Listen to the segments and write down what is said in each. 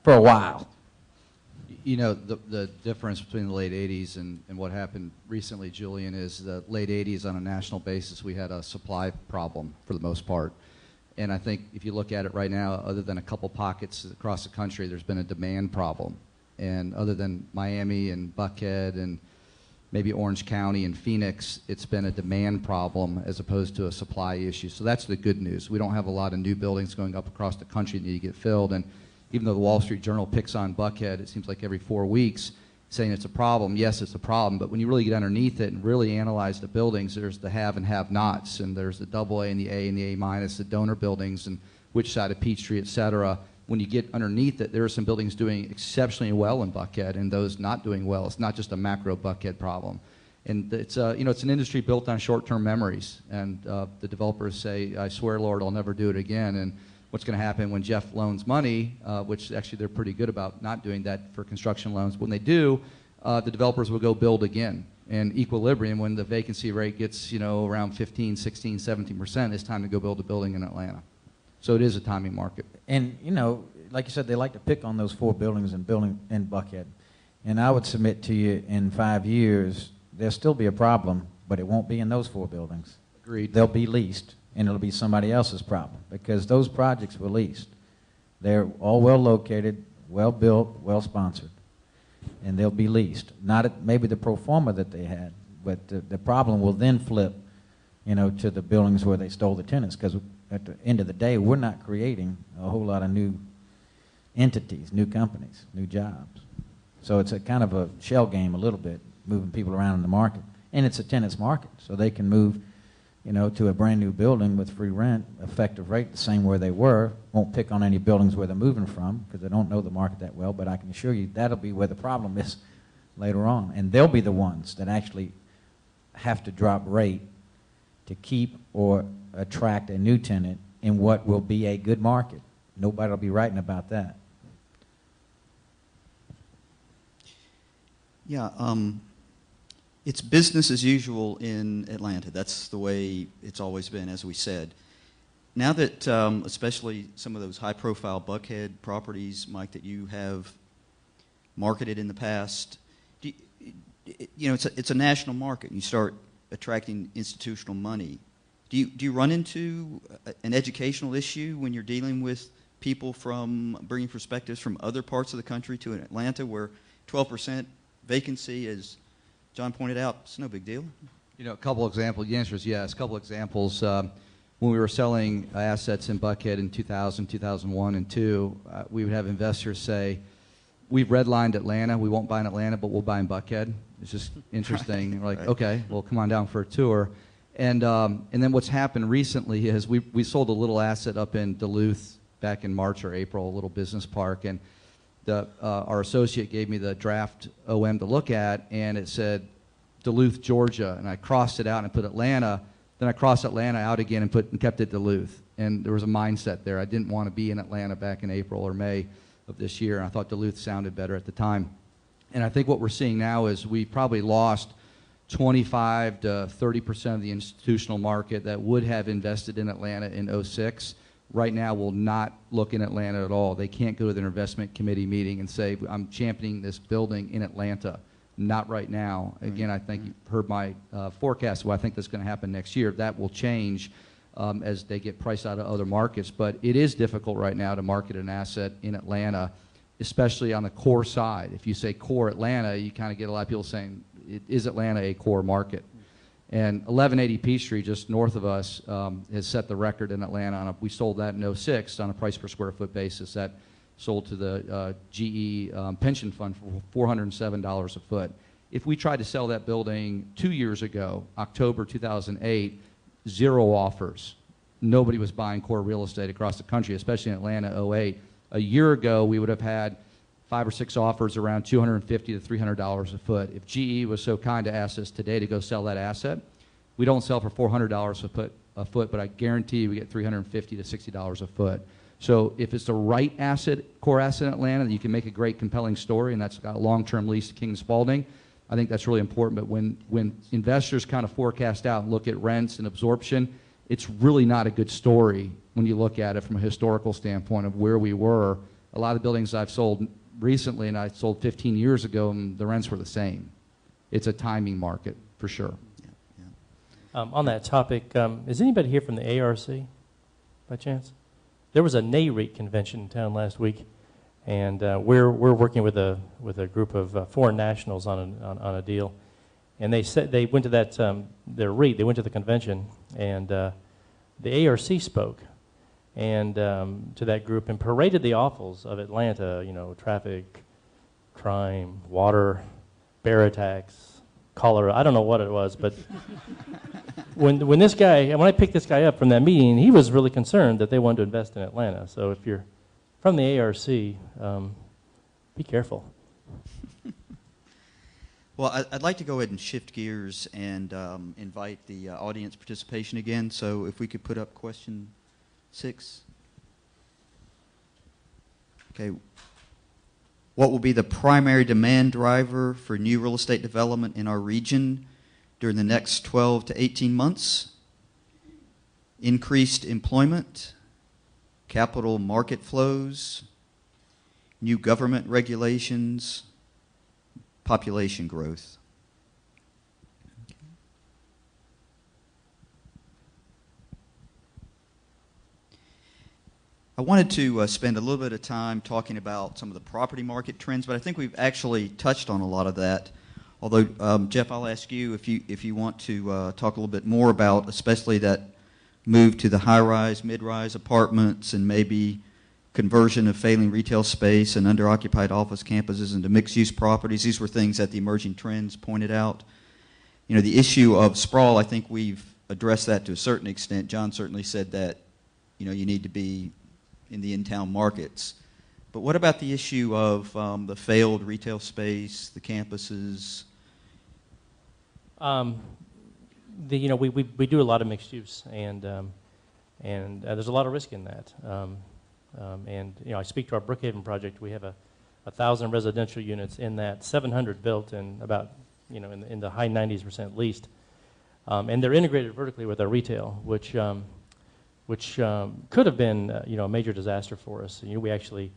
for a while. You know, the difference between the late 80s and what happened recently, Julian, is the late 80s on a national basis, we had a supply problem for the most part. And I think if you look at it right now, other than a couple pockets across the country, there's been a demand problem. And other than Miami and Buckhead and maybe Orange County and Phoenix, it's been a demand problem as opposed to a supply issue. So that's the good news. We don't have a lot of new buildings going up across the country that need to get filled. And even though the Wall Street Journal picks on Buckhead, it seems like every 4 weeks, saying it's a problem. Yes, it's a problem, but when you really get underneath it and really analyze the buildings, there's the have and have-nots, and there's the AA and the A and the A-, the donor buildings, and which side of Peachtree, et cetera. When you get underneath it, there are some buildings doing exceptionally well in Buckhead and those not doing well. It's not just a macro Buckhead problem. And it's, you know, it's an industry built on short-term memories, and the developers say, I swear, Lord, I'll never do it again. And what's going to happen when Jeff loans money, which actually they're pretty good about not doing that for construction loans. When they do, the developers will go build again. And equilibrium, when the vacancy rate gets, you know, around 15, 16, 17%, it's time to go build a building in Atlanta. So it is a timing market. And, you know, like you said, they like to pick on those 4 buildings in Buckhead. And I would submit to you in 5 years, there'll still be a problem, but it won't be in those 4 buildings. Agreed. They'll be leased, and it'll be somebody else's problem because those projects were leased. They're all well located, well built, well sponsored, and they'll be leased. Not at maybe the pro forma that they had, but the problem will then flip, you know, to the buildings where they stole the tenants, because at the end of the day, we're not creating a whole lot of new entities, new companies, new jobs. So it's a kind of a shell game a little bit, moving people around in the market. And it's a tenant's market, so they can move, you know, to a brand new building with free rent, effective rate the same where they were. Won't pick on any buildings where they're moving from because they don't know the market that well, but I can assure you that'll be where the problem is later on. And they'll be the ones that actually have to drop rate to keep or attract a new tenant in what will be a good market. Nobody will be writing about that. Yeah, it's business as usual in Atlanta. That's the way it's always been, as we said. Now that, especially some of those high-profile Buckhead properties, Mike, that you have marketed in the past, you know, it's a national market. You start attracting institutional money. Do you run into an educational issue when you're dealing with people from bringing perspectives from other parts of the country to Atlanta, where 12% vacancy, as John pointed out, it's no big deal? You know, a couple examples. The answer is yes. A couple examples. When we were selling assets in Buckhead in 2000, 2001, and 2, we would have investors say, we've redlined Atlanta. We won't buy in Atlanta, but we'll buy in Buckhead. It's just interesting. We're like, right. Okay, well, come on down for a tour. And then what's happened recently is we sold a little asset up in Duluth back in March or April, a little business park, and our associate gave me the draft OM to look at, and it said Duluth, Georgia, and I crossed it out and put Atlanta. Then I crossed Atlanta out again and kept it Duluth. And there was a mindset there. I didn't want to be in Atlanta back in April or May of this year, and I thought Duluth sounded better at the time. And I think what we're seeing now is we probably lost 25 to 30% of the institutional market that would have invested in Atlanta in 2006. Right now will not look in Atlanta at all. They can't go to their investment committee meeting and say, I'm championing this building in Atlanta. Not right now. Again, I think you've heard my forecast. Well, I think that's going to happen next year. That will change as they get priced out of other markets. But it is difficult right now to market an asset in Atlanta, especially on the core side. If you say core Atlanta, you kind of get a lot of people saying, is Atlanta a core market? And 1180 Peachtree, just north of us, has set the record in Atlanta. We sold that in 2006 on a price per square foot basis. That sold to the GE pension fund for $407 a foot. If we tried to sell that building 2 years ago, October 2008, 0 offers. Nobody was buying core real estate across the country, especially in Atlanta, 2008. A year ago, we would have had 5 or 6 offers around $250 to $300 a foot. If GE was so kind to ask us today to go sell that asset, we don't sell for $400 a foot, but I guarantee you we get $350 to $60 a foot. So if it's the right asset, core asset in Atlanta, you can make a great, compelling story, and that's got a long-term lease to King & Spalding. I think that's really important. But when investors kind of forecast out and look at rents and absorption, it's really not a good story when you look at it from a historical standpoint of where we were a lot of buildings I've sold recently, and I sold 15 years ago, and the rents were the same. It's a timing market for sure. On that topic, is anybody here from the ARC by chance? There was a NAREIT convention in town last week, and we're working with a group of foreign nationals on a deal. And they said they went to that their REIT. They went to the convention, and the ARC spoke, and to that group, and paraded the awfuls of Atlanta. You know, traffic, crime, water, bear attacks, cholera. I don't know what it was, but when this guy, when I picked this guy up from that meeting, he was really concerned that they wanted to invest in Atlanta. So if you're from the ARC, be careful. Well, I'd like to go ahead and shift gears and invite the audience participation again. So if we could put up question 6. Okay. What will be the primary demand driver for new real estate development in our region during the next 12 to 18 months? Increased employment, capital market flows, new government regulations, population growth. I wanted to spend a little bit of time talking about some of the property market trends, but I think we've actually touched on a lot of that. Although, Jeff, I'll ask you if you want to talk a little bit more about, especially that move to the high-rise, mid-rise apartments, and maybe conversion of failing retail space and under-occupied office campuses into mixed-use properties. These were things that the emerging trends pointed out. You know, the issue of sprawl, I think we've addressed that to a certain extent. John certainly said that, you know, you need to be in the in-town markets. But what about the issue of the failed retail space, the campuses? You know, we do a lot of mixed use, and there's a lot of risk in that. And you know, I speak to our Brookhaven project. We have 1,000 residential units in that, 700 built, and about, you know, in the high 90% leased. And they're integrated vertically with our retail, which could have been you know, a major disaster for us. You know, we actually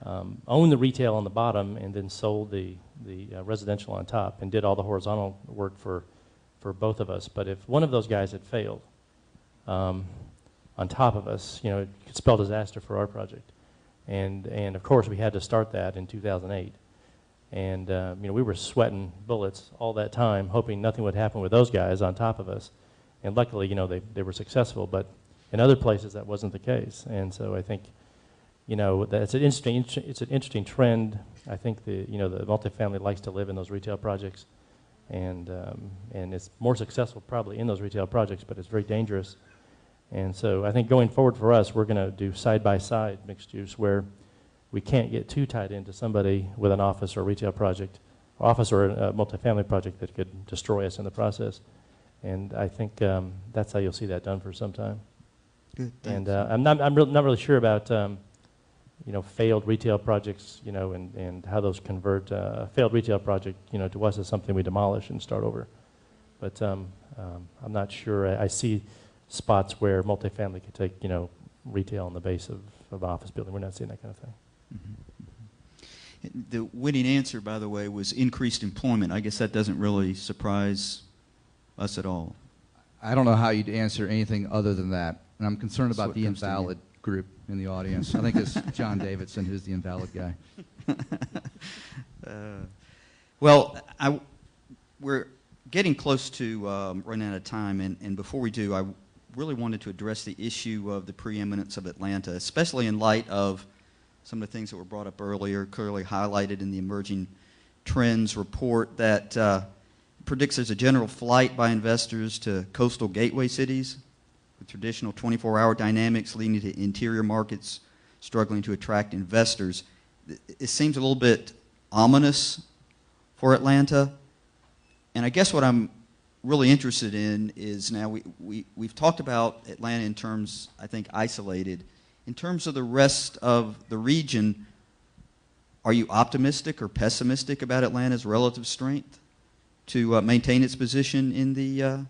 owned the retail on the bottom and then sold the residential on top, and did all the horizontal work for both of us. But if one of those guys had failed on top of us, you know, it could spell disaster for our project. And of course we had to start that in 2008. And you know, we were sweating bullets all that time, hoping nothing would happen with those guys on top of us. And luckily, you know, they were successful. But in other places, that wasn't the case. And so I think, you know, it's an interesting trend. I think the multifamily likes to live in those retail projects, and it's more successful probably in those retail projects, but it's very dangerous. And so I think going forward for us, we're going to do side-by-side mixed use, where we can't get too tied into somebody with an office or retail project, office or a multifamily project that could destroy us in the process. And I think that's how you'll see that done for some time. Good. And I'm not really sure about you know, failed retail projects, you know, and how those convert. A failed retail project, you know, to us is something we demolish and start over. But I'm not sure. I see spots where multifamily could take, you know, retail on the base of office building. We're not seeing that kind of thing. Mm-hmm. The winning answer, by the way, was increased employment. I guess that doesn't really surprise us at all. I don't know how you'd answer anything other than that. And I'm concerned That's about what the comes to invalid group in the audience. I think it's John Davidson who's the invalid guy. Well, we're getting close to running out of time, and before we do, I really wanted to address the issue of the preeminence of Atlanta, especially in light of some of the things that were brought up earlier, clearly highlighted in the Emerging Trends report that predicts there's a general flight by investors to coastal gateway cities with traditional 24-hour dynamics leading to interior markets struggling to attract investors. It seems a little bit ominous for Atlanta. And I guess what I'm really interested in is, now we've talked about Atlanta in terms, I think, isolated. In terms of the rest of the region, are you optimistic or pessimistic about Atlanta's relative strength to maintain its position in the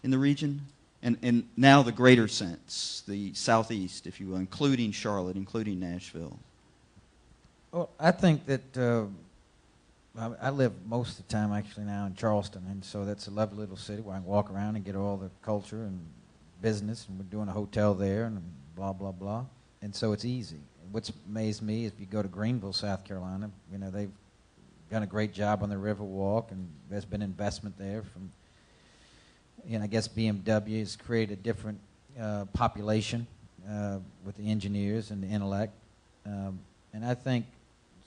region? And now the greater sense, the southeast, if you will, including Charlotte, including Nashville. Well, I think that I live most of the time actually now in Charleston, and so that's a lovely little city where I can walk around and get all the culture and business, and we're doing a hotel there and blah, blah, blah. And so it's easy. What's amazed me is if you go to Greenville, South Carolina, you know, they've done a great job on the Riverwalk, and there's been investment there from, you know, I guess BMW has created a different population with the engineers and the intellect. And I think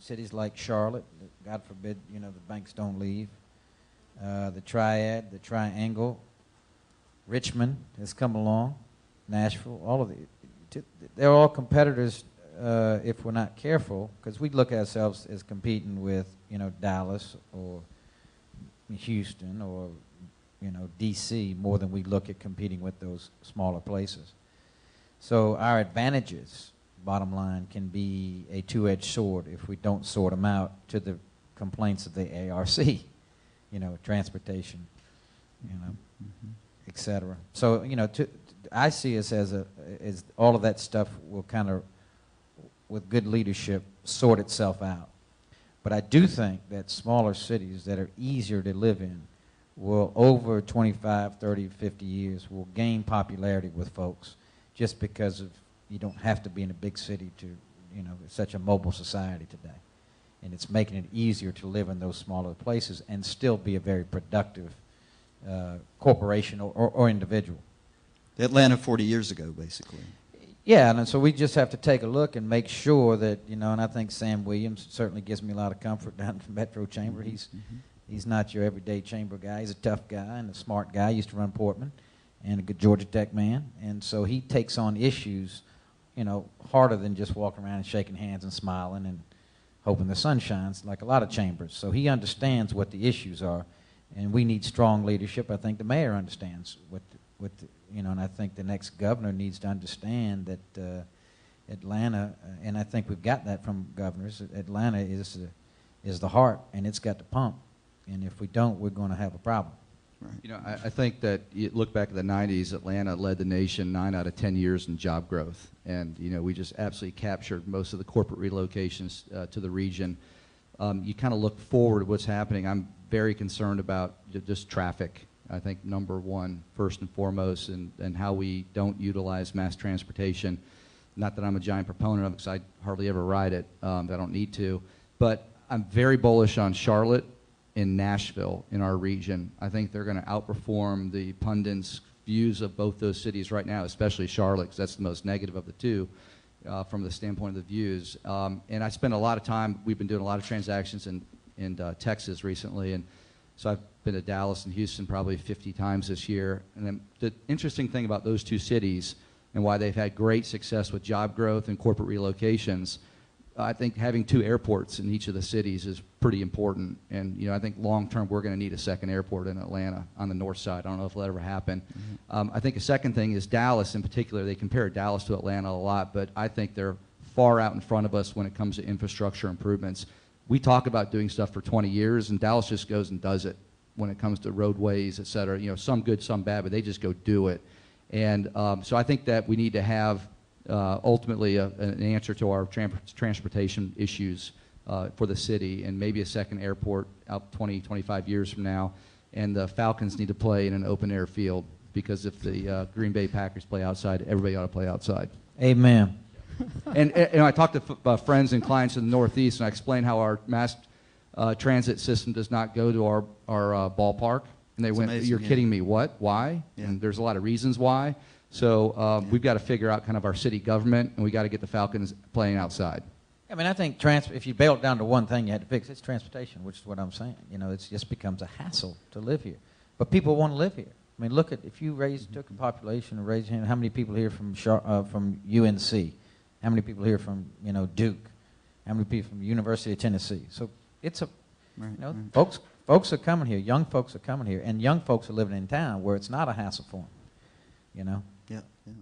cities like Charlotte, God forbid, you know, the banks don't leave, the Triad, the Triangle, Richmond has come along, Nashville, all of they're all competitors if we're not careful, because we look at ourselves as competing with, you know, Dallas or Houston or, you know, D.C. more than we look at competing with those smaller places. So our advantages, bottom line, can be a two-edged sword if we don't sort them out, to the complaints of the ARC, you know, transportation, you know, et cetera. So, you know, I see us as all of that stuff will kind of, with good leadership, sort itself out. But I do think that smaller cities that are easier to live in will, over 25, 30, 50 years, will gain popularity with folks, just because of, you don't have to be in a big city to, you know, it's such a mobile society today. And it's making it easier to live in those smaller places and still be a very productive corporation or individual. Atlanta 40 years ago, basically. Yeah, and so we just have to take a look and make sure that, you know, and I think Sam Williams certainly gives me a lot of comfort down at the Metro Chamber. He's not your everyday chamber guy. He's a tough guy and a smart guy. He used to run Portman, and a good Georgia Tech man. And so he takes on issues, you know, harder than just walking around and shaking hands and smiling and hoping the sun shines, like a lot of chambers. So he understands what the issues are, and we need strong leadership. I think the mayor understands you know, and I think the next governor needs to understand that Atlanta, and I think we've got that from governors, Atlanta is the heart, and it's got to pump. And if we don't, we're going to have a problem. Right. You know, I think that you look back at the 90s, Atlanta led the nation 9 out of 10 years in job growth. And, you know, we just absolutely captured most of the corporate relocations to the region. You kind of look forward to what's happening. I'm very concerned about just traffic. I think number one, first and foremost, and how we don't utilize mass transportation. Not that I'm a giant proponent of it, because I hardly ever ride it. I don't need to. But I'm very bullish on Charlotte and Nashville in our region. I think they're going to outperform the pundits' views of both those cities right now, especially Charlotte, because that's the most negative of the two from the standpoint of the views. And I spend a lot of time, we've been doing a lot of transactions in Texas recently, and so I've been to Dallas and Houston probably 50 times this year. And then the interesting thing about those two cities and why they've had great success with job growth and corporate relocations, I think having 2 airports in each of the cities is pretty important. And, you know, I think long term we're going to need a second airport in Atlanta on the north side. I don't know if it'll ever happen. I think a second thing is Dallas in particular. They compare Dallas to Atlanta a lot, but I think they're far out in front of us when it comes to infrastructure improvements. We talk about doing stuff for 20 years, and Dallas just goes and does it when it comes to roadways, et cetera. You know, some good, some bad, but they just go do it. And so I think that we need to have ultimately an answer to our transportation issues for the city, and maybe a second airport out 20, 25 years from now. And the Falcons need to play in an open-air field, because if the Green Bay Packers play outside, everybody ought to play outside. Amen. And I talked to friends and clients in the Northeast, and I explained how our mass transit system does not go to our ballpark. And they went, amazing, "You're kidding me, what? Why?" Yeah. And there's a lot of reasons why. So we've got to figure out kind of our city government, and we got to get the Falcons playing outside. I mean, I think if you bail it down to one thing you had to fix, it's transportation, which is what I'm saying. You know, it just becomes a hassle to live here. But people want to live here. I mean, look at, if you took a population and raised how many people here from UNC? How many people here from, you know, Duke? How many people from the University of Tennessee? So it's a, right, you know, right. Folks are coming here. Young folks are coming here, and young folks are living in town where it's not a hassle for them. You know. Yeah. Yeah.